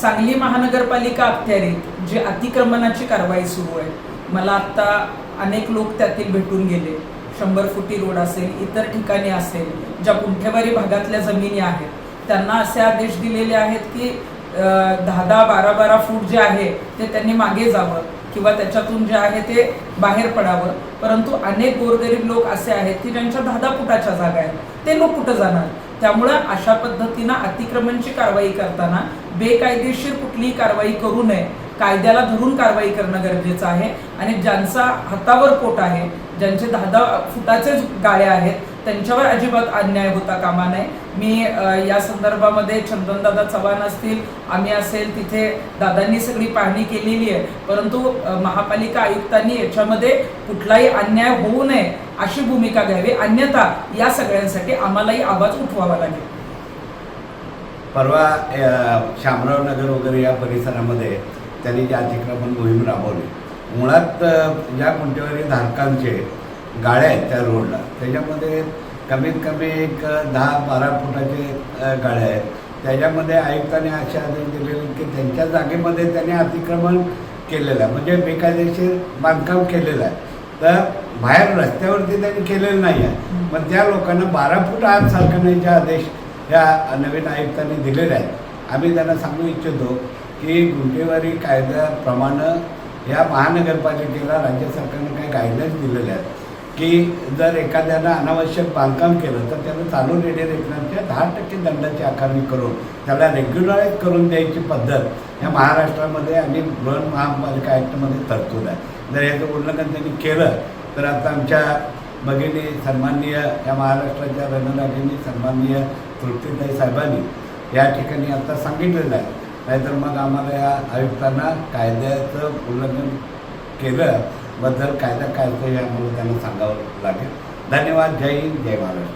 सांगली महानगरपालिका अखत्यारीत जी अतिक्रमणाची कारवाई सुरू आहे, मला आत्ता अनेक लोक त्यातील भेटून गेले. 100 फुटी रोड असेल, इतर ठिकाणी असेल, ज्या गुंठेवारी भागातल्या जमिनी आहेत त्यांना असे आदेश दिलेले आहेत की 10-10, 12-12 फूट जे आहे ते त्यांनी मागे जावं किंवा त्याच्यातून जे आहे ते बाहेर पडावं. परंतु अनेक गोरगरीब लोक असे आहेत की ज्यांच्या 10-10 फुटाच्या जागा आहेत, ते लोक कुठं जाणार? त्यामुळं अशा पद्धतीनं अतिक्रमणची कारवाई करताना बेकायदेशीर कुठलीही कारवाई करू नये, कायद्याला धरून कारवाई करणं गरजेचं आहे. आणि ज्यांचा हातावर पोट आहे, ज्यांचे 10-10 फुटाचे गाळे आहेत, त्यांच्यावर अजिबात अन्याय होता कामा नये. मी या संदर्भामध्ये चंदनदादा चव्हाण असतील, आम्ही असेल, तिथे दादांनी सगळी पाहणी केलेली आहे. परंतु महापालिका आयुक्तांनी याच्यामध्ये कुठलाही अन्याय होऊ नये अशी भूमिका घ्यावी, अन्यथा या सगळ्यांसाठी आम्हालाही आवाज उठवावा लागेल. परवा शामराव नगर वगैरे या परिसरामध्ये त्यांनी जे अतिक्रमण मोहीम राबवली, मुळात ज्या गुंठेवारी धारकांचे गाड्या आहेत त्या रोडला, त्याच्यामध्ये कमीत कमी एक 10-12 फुटाचे गाड्या आहेत. त्याच्यामध्ये आयुक्तांनी असे आदेश दिलेले की त्यांच्या जागेमध्ये त्यांनी अतिक्रमण केलेलं आहे, म्हणजे बेकायदेशीर बांधकाम केलेलं आहे. तर बाहेर रस्त्यावरती त्यांनी केलेलं नाही आहे, पण त्या लोकांना 12 फूट आत सरकारण्याचे आदेश ह्या नवीन आयुक्तांनी दिलेले आहेत. आम्ही त्यांना सांगू इच्छितो की गुंठेवारी कायद्याप्रमाणे या महानगरपालिकेला राज्य सरकारने काही गाईडलाईन्स दिलेल्या आहेत की जर एखाद्यानं अनावश्यक बांधकाम केलं तर त्यानं चालू रेडिएटरांच्या 10% दंडाची आकारणी करून त्याला रेग्युलराईज करून द्यायची पद्धत या महाराष्ट्रामध्ये आणि बृहन महापालिका ॲक्टमध्ये तरतूद आहे. जर याचं उल्लंघन त्यांनी केलं तर आता आमच्या भगिनी सन्माननीय या महाराष्ट्राच्या रणरागिनी सन्माननीय तृप्तीताई साहेबांनी या ठिकाणी आता सांगितलेलं आहे. नाहीतर मग आम्हाला या आयुक्तांना कायद्याचं उल्लंघन केलं बद्दल कायदा काय असतो हे आम्हाला त्यांना सांगावं लागेल. धन्यवाद. जय हिंद, जय महाराष्ट्र.